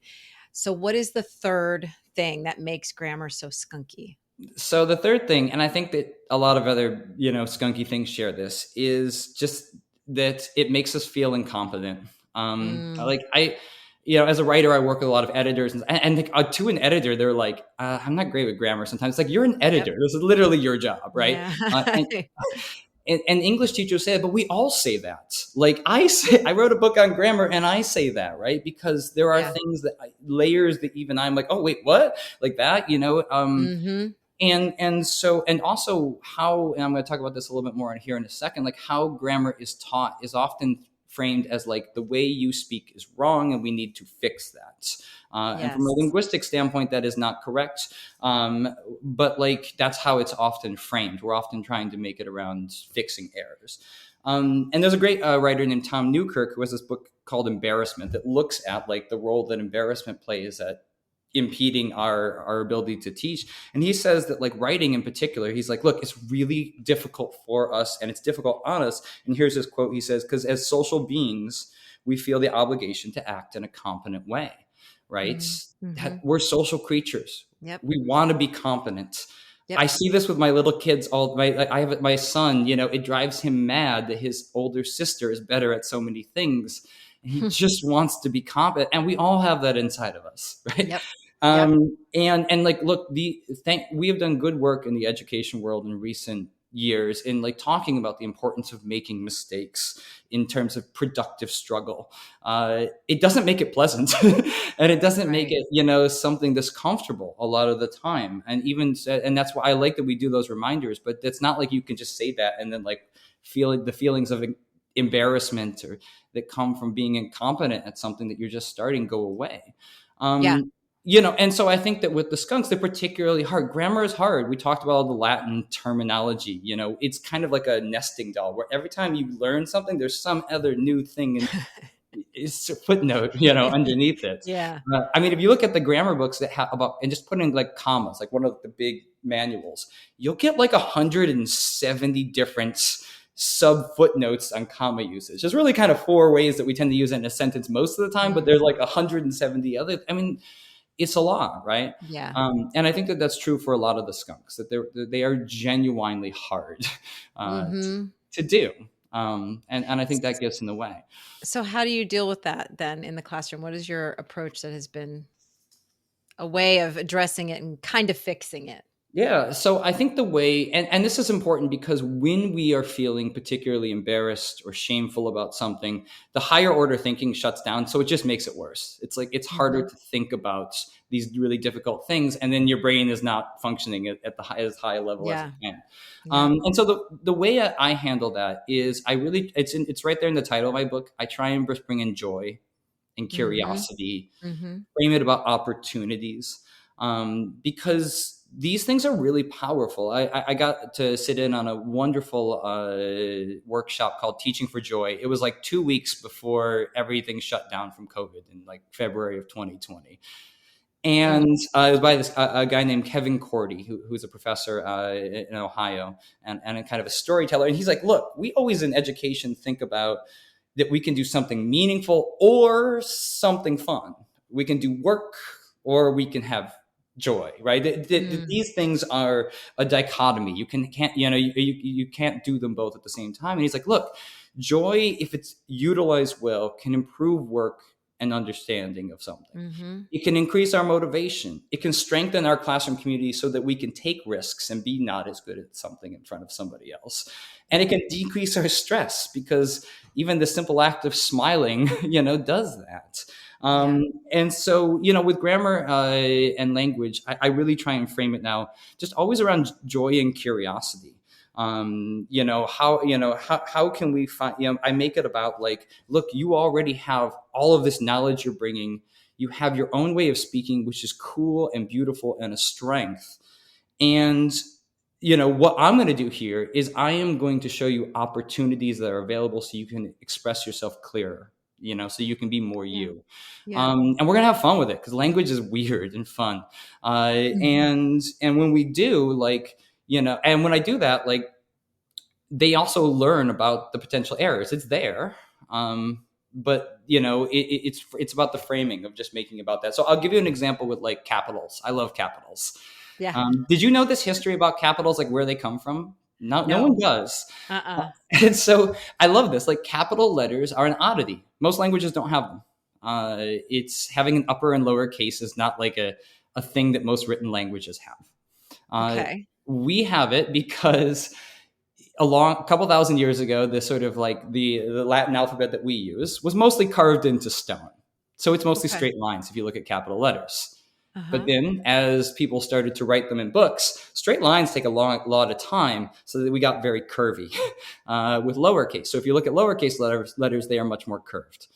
So what is the third thing that makes grammar so skunky? So the third thing, and I think that a lot of other, skunky things share this, is just that it makes us feel incompetent. Mm, Like as a writer, I work with a lot of editors, and like, to an editor, they're like, I'm not great with grammar sometimes. It's like, you're an yep. editor. This is literally your job, right? Yeah. And English teachers say it, but we all say that. Like I wrote a book on grammar, and I say that, right? Because there are Yeah. things layers that even I'm like, oh wait, what? Like that, Mm-hmm. and also how, and I'm going to talk about this a little bit more in here in a second, like how grammar is taught is often framed as like the way you speak is wrong and we need to fix that. And from a Yes. linguistic standpoint, that is not correct. But like that's how it's often framed. We're often trying to make it around fixing errors. And there's a great writer named Tom Newkirk who has this book called Embarrassment that looks at like the role that embarrassment plays at impeding our ability to teach. And he says that like writing in particular, he's like, look, it's really difficult for us and it's difficult on us. And here's his quote. He says, because as social beings, we feel the obligation to act in a competent way, right? Mm-hmm. We're social creatures. Yep. We want to be competent. Yep. I see this with my little kids. I have my son, you know, it drives him mad that his older sister is better at so many things. And he just wants to be competent. And we all have that inside of us, right? Yep. Yep. And like, look, we have done good work in the education world in recent years in like talking about the importance of making mistakes in terms of productive struggle. It doesn't make it pleasant and it doesn't make it, you know, something that's comfortable a lot of the time. And that's why I like that we do those reminders, but it's not like you can just say that and then like feel the feelings of embarrassment or that come from being incompetent at something that you're just starting go away. Yeah. You know, and so I think that with the skunks, they're particularly hard. Grammar is hard. We talked about all the Latin terminology. You know, it's kind of like a nesting doll where every time you learn something, there's some other new thing and it's a footnote, you know, underneath it. Yeah. I mean, if you look at the grammar books that have about, and just put in like commas, like one of the big manuals, you'll get like 170 different sub footnotes on comma usage. There's really kind of 4 ways that we tend to use it in a sentence most of the time, but there's like 170 other, I mean, it's a lot, right? Yeah. And I think that that's true for a lot of the skunks, that they are genuinely hard to do. And I think that gets in the way. So how do you deal with that then in the classroom? What is your approach that has been a way of addressing it and kind of fixing it? Yeah. So I think the way, and this is important because when we are feeling particularly embarrassed or shameful about something, the higher order thinking shuts down. So it just makes it worse. It's like, it's harder to think about these really difficult things. And then your brain is not functioning at as high a level as it can. And so the way I handle that is it's right there in the title of my book. I try and just bring in joy and curiosity, frame it about opportunities, because these things are really powerful. I got to sit in on a wonderful workshop called Teaching for Joy. It was like 2 weeks before everything shut down from COVID in like February of 2020. And it was by a guy named Kevin Cordy, who's a professor in Ohio and a kind of a storyteller. And he's like, look, we always in education think about that we can do something meaningful or something fun. We can do work or we can have joy, right? These things are a dichotomy. You can't do them both at the same time. And he's like, look, joy, if it's utilized well, can improve work and understanding of something. It can increase our motivation. It can strengthen our classroom community so that we can take risks and be not as good at something in front of somebody else. And it can decrease our stress because even the simple act of smiling, does that. And so, with grammar and language, I really try and frame it now just always around joy and curiosity. How can we find, I make it about like, look, you already have all of this knowledge you're bringing. You have your own way of speaking, which is cool and beautiful and a strength. And, what I'm going to do here is I am going to show you opportunities that are available so you can express yourself clearer. So you can be more you. And we're going to have fun with it because language is weird and fun. And when we do, and when I do that, they also learn about the potential errors. It's there. But it's about the framing of just making about that. So I'll give you an example with capitals. I love capitals. Yeah. Did you know this history about capitals, where they come from? No one does. And so I love this. Capital letters are an oddity. Most languages don't have them. It's having an upper and lower case is not a thing that most written languages have. We have it because a couple thousand years ago, the sort of the Latin alphabet that we use was mostly carved into stone. So it's mostly straight lines if you look at capital letters. But then as people started to write them in books, straight lines take a lot of time, so that we got very curvy with lowercase. So if you look at lowercase letters, they are much more curved.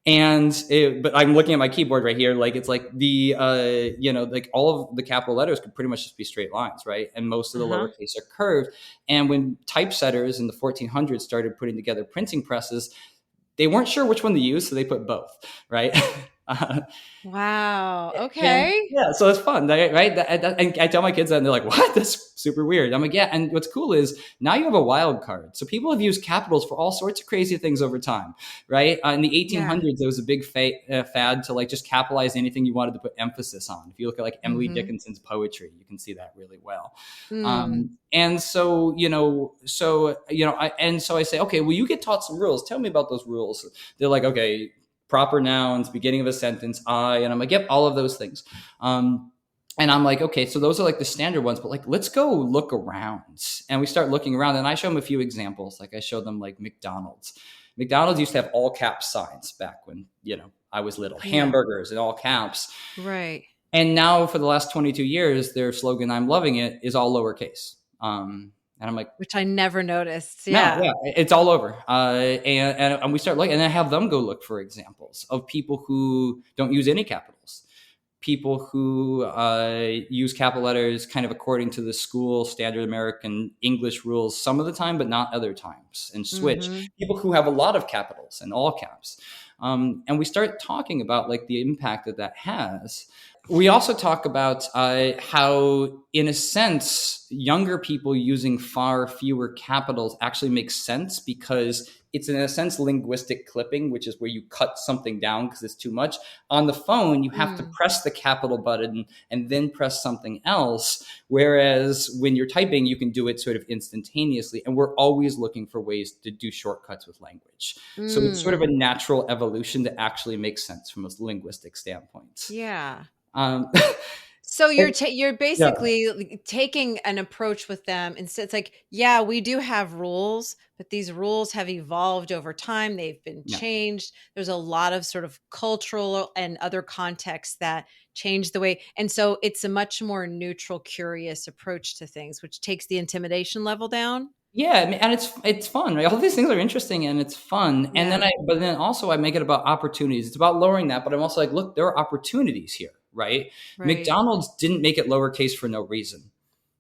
But I'm looking at my keyboard right here. Like it's like like all of the capital letters could pretty much just be straight lines, right? And most of the Uh-huh. lowercase are curved. And when typesetters in the 1400s started putting together printing presses, they weren't sure which one to use, so they put both, right? uh, Wow. and Okay. yeah, so it's fun, right? And I tell my kids that, and they're like, "What? That's super weird." I'm like, "Yeah." And what's cool is now you have a wild card. So people have used capitals for all sorts of crazy things over time, right? In the Yeah. 1800s, there was a big fad to like just capitalize anything you wanted to put emphasis on. If you look at like Emily Mm-hmm. Dickinson's poetry, you can see that really well. Mm. And so and so I say, okay, well, you get taught some rules. Tell me about those rules. They're like, okay, proper nouns, beginning of a sentence, I, and I'm like, yep, all of those things. And I'm like, okay, so those are like the standard ones, but like, let's go look around. And we start looking around, and I show them a few examples. Like I showed them like McDonald's. McDonald's used to have all caps signs back when, I was little, Yeah. hamburgers in all caps. Right. And now for the last 22 years, their slogan, I'm loving it, is all lowercase. And I'm like, Which I never noticed. no, Yeah. yeah, it's all over. And we start looking, and I have them go look for examples of people who don't use any capitals, people who use capital letters kind of according to the school standard American English rules some of the time, but not other times, and Mm-hmm. switch. People who have a lot of capitals and all caps. And we start talking about like the impact that that has. We also talk about how, in a sense, younger people using far fewer capitals actually makes sense because it's, in a sense, linguistic clipping, which is where you cut something down because it's too much. On the phone, you have to Mm. press the capital button and then press something else. Whereas when you're typing, you can do it sort of instantaneously. And we're always looking for ways to do shortcuts with language. So it's sort of Mm. a natural evolution that actually makes sense from a linguistic standpoint. Yeah. Um, So and, you're yeah, basically taking an approach with them. Instead, it's like, yeah, we do have rules, but these rules have evolved over time. They've been yeah. changed. There's a lot of sort of cultural and other contexts that change the way. And so it's a much more neutral, curious approach to things, which takes the intimidation level down. Yeah, I mean, and it's fun, right? All these things are interesting and it's fun. Yeah. But then also I make it about opportunities. It's about lowering that, but I'm also like, look, there are opportunities here, right? Right. McDonald's didn't make it lowercase for no reason.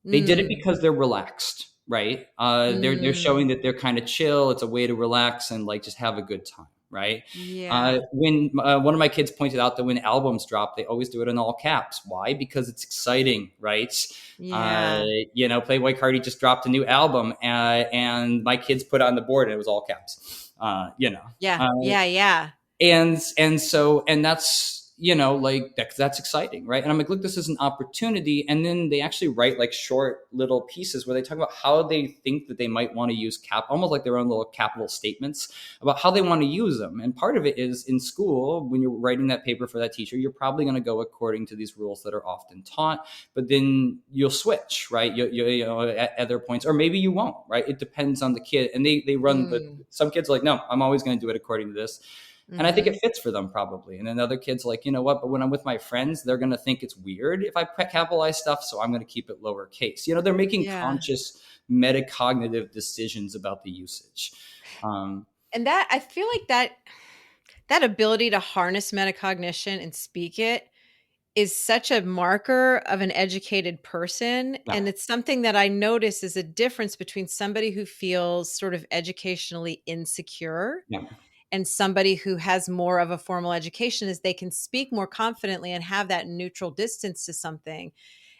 They did it Mm. because they're relaxed, right? They're Mm. showing that they're kind of chill. It's a way to relax and like just have a good time, right? Yeah. When one of my kids pointed out that when albums drop, they always do it in all caps. Why? Because it's exciting, right? Uh, Yeah. Playboy Cardi just dropped a new album, and my kids put it on the board, and it was all caps. Yeah. Uh, Yeah. Yeah. and that's like that's exciting, right? And I'm like, look, this is an opportunity. And then they actually write like short little pieces where they talk about how they think that they might want to use almost like their own little capital statements about how they want to use them. And part of it is, in school, when you're writing that paper for that teacher, you're probably going to go according to these rules that are often taught, but then you'll switch, right? At other points, or maybe you won't, right? It depends on the kid. And they run, but Mm. some kids are like, no, I'm always going to do it according to this. And I think it Mm-hmm. fits for them probably. And then other kids like, you know what? But when I'm with my friends, they're going to think it's weird if I capitalize stuff. So I'm going to keep it lowercase. They're making Yeah. conscious metacognitive decisions about the usage. Um, And that I feel like that ability to harness metacognition and speak it is such a marker of an educated person, yeah, and it's something that I notice is a difference between somebody who feels sort of educationally insecure yeah, and somebody who has more of a formal education, is they can speak more confidently and have that neutral distance to something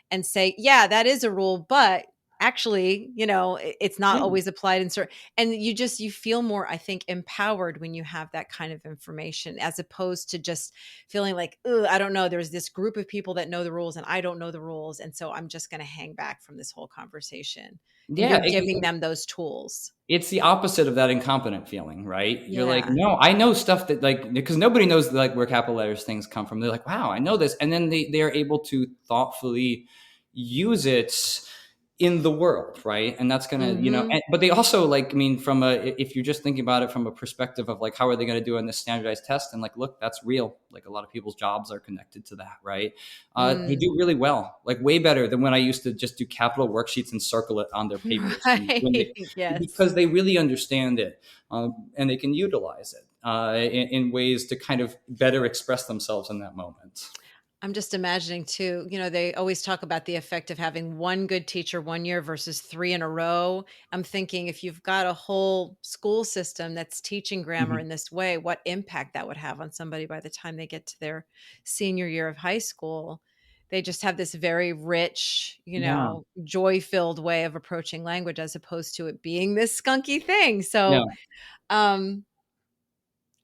and say, yeah, that is a rule, but actually, it's not yeah. always applied in certain, and you feel more, I think, empowered when you have that kind of information, as opposed to just feeling like, oh, I don't know, there's this group of people that know the rules and I don't know the rules. And so I'm just going to hang back from this whole conversation. And Yeah, you're giving them those tools. it's the opposite of that incompetent feeling, right? You're like, Yeah. no, I know stuff that, like, because nobody knows like where capital letters things come from. They're like, wow, I know this. And then they're able to thoughtfully use it in the world, right? And that's gonna, Mm-hmm. but they also, like, I mean, if you're just thinking about it from a perspective of like, how are they going to do in this standardized test? And like, look, that's real. Like, a lot of people's jobs are connected to that, right? They Mm. do really well, like way better than when I used to just do capital worksheets and circle it on their papers Right. Yes. because they really understand it, and they can utilize it. in ways to kind of better express themselves in that moment. I'm just imagining too, they always talk about the effect of having one good teacher one year versus three in a row. I'm thinking if you've got a whole school system that's teaching grammar Mhm. in this way, what impact that would have on somebody by the time they get to their senior year of high school. They just have this very rich, Yeah. joy-filled way of approaching language as opposed to it being this skunky thing. Yeah. Um,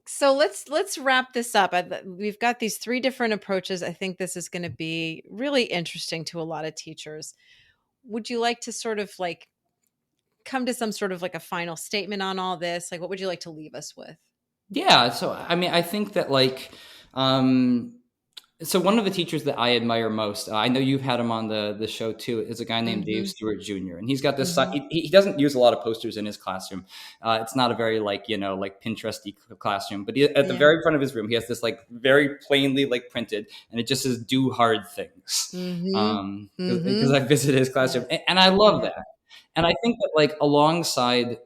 so let's wrap this up. We've got these three different approaches. I think this is going to be really interesting to a lot of teachers. Would you like to sort of like come to some sort of like a final statement on all this? Like, what would you like to leave us with? Yeah. So, I mean, I think that um, so one of the teachers that I admire most, I know you've had him on the show too, is a guy named Dave Mm-hmm. Stewart Jr. And he's got this. Mm-hmm. He doesn't use a lot of posters in his classroom. It's not a very like Pinteresty classroom, but at the Yeah. very front of his room, he has this like very plainly like printed, and it just says "Do hard things." Mm-hmm. Because Mm-hmm. I visited his classroom, and I love that. And I think that like alongside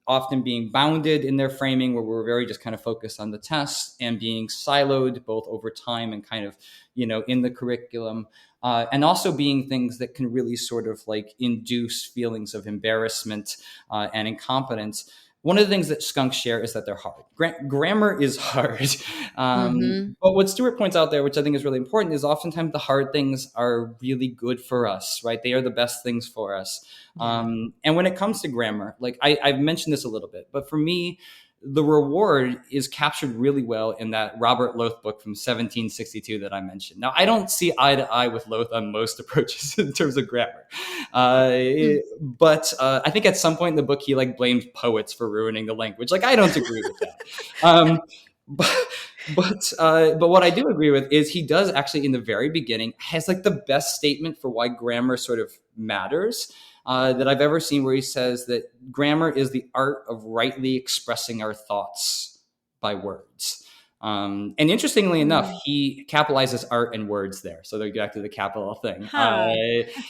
often being bounded in their framing where we're very just kind of focused on the test and being siloed both over time and kind of in the curriculum, and also being things that can really sort of like induce feelings of embarrassment and incompetence. One of the things that skunks share is that they're hard. Grammar is hard. Mm-hmm. But what Stuart points out there, which I think is really important, is oftentimes the hard things are really good for us, right? They are the best things for us. Yeah. And when it comes to grammar, like I've mentioned this a little bit, but for me, the reward is captured really well in that Robert Loth book from 1762 that I mentioned. Now, I don't see eye to eye with Loth on most approaches in terms of grammar, but I think at some point in the book he like blames poets for ruining the language. Like I don't agree with that. But but what I do agree with is he does actually in the very beginning has like the best statement for why grammar sort of matters that I've ever seen, where he says that grammar is the art of rightly expressing our thoughts by words. And interestingly enough, he capitalizes art and words there. So they go back to the capital thing. Huh.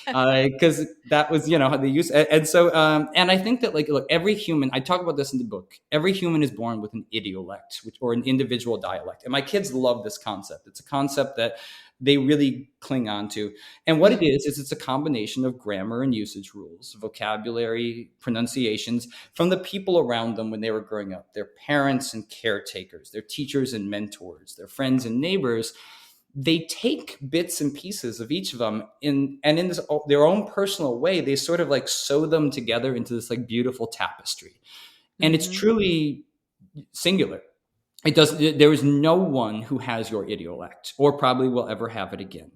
Because that was, how they use it. And so, and I think that like, look, every human, I talk about this in the book, every human is born with an idiolect, or an individual dialect. And my kids love this concept. It's a concept that they really cling on to. And what it is it's a combination of grammar and usage rules, vocabulary, pronunciations from the people around them when they were growing up, their parents and caretakers, their teachers and mentors, their friends and neighbors. They take bits and pieces of each of them in this, their own personal way, they sort of like sew them together into this like beautiful tapestry. And it's truly singular. There is no one who has your idiolect or probably will ever have it again.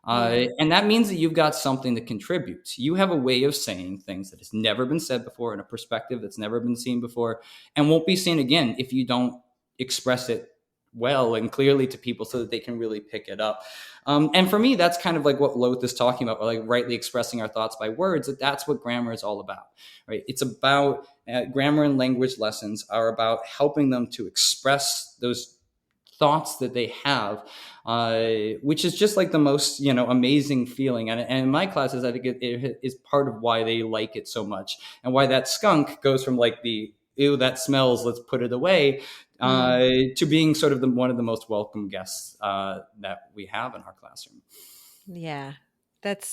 And that means that you've got something that contributes. You have a way of saying things that has never been said before, in a perspective that's never been seen before, and won't be seen again if you don't express it well and clearly to people so that they can really pick it up. And for me, that's kind of like what Loth is talking about, like rightly expressing our thoughts by words. That's what grammar is all about, right? It's about grammar and language lessons are about helping them to express those thoughts that they have, which is just like the most, amazing feeling. And in my classes, I think it is part of why they like it so much, and why that skunk goes from like the ew, that smells, let's put it away, to being sort of one of the most welcome guests that we have in our classroom. Yeah. I've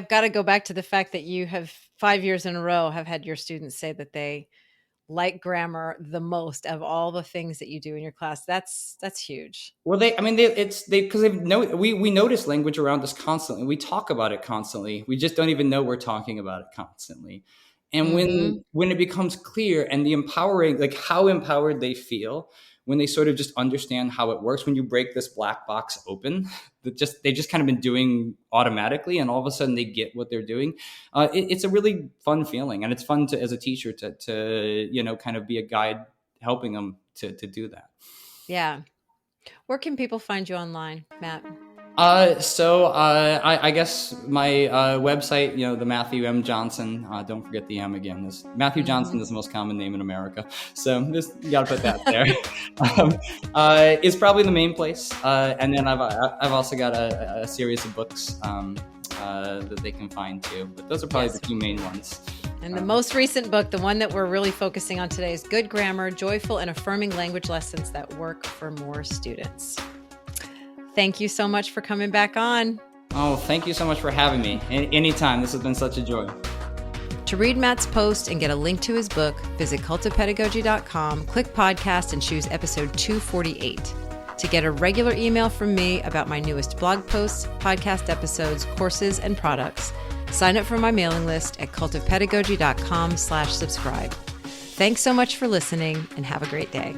got to go back to the fact that you have 5 years in a row have had your students say that they like grammar the most of all the things that you do in your class. That's huge. Well, because we notice language around us constantly. We talk about it constantly. We just don't even know we're talking about it constantly. And when it becomes clear and the empowering, like how empowered they feel when they sort of just understand how it works, when you break this black box open that they just kind of been doing automatically, and all of a sudden they get what they're doing. It's a really fun feeling, and it's fun to, as a teacher, to kind of be a guide helping them to do that. Yeah. Where can people find you online, Matt? I guess my website, the Matthew M. Johnson, don't forget the M again. Matthew Johnson is the most common name in America. So just, you got to put that there. Is probably the main place. And then I've also got a series of books that they can find too. But those are probably the two main ones. And the most recent book, the one that we're really focusing on today, is Good Grammar, Joyful and Affirming Language Lessons That Work for More Students. Thank you so much for coming back on. Oh, thank you so much for having me. Anytime. This has been such a joy. To read Matt's post and get a link to his book, visit cultofpedagogy.com, click podcast, and choose episode 248. To get a regular email from me about my newest blog posts, podcast episodes, courses, and products, sign up for my mailing list at cultofpedagogy.com/subscribe. Thanks so much for listening, and have a great day.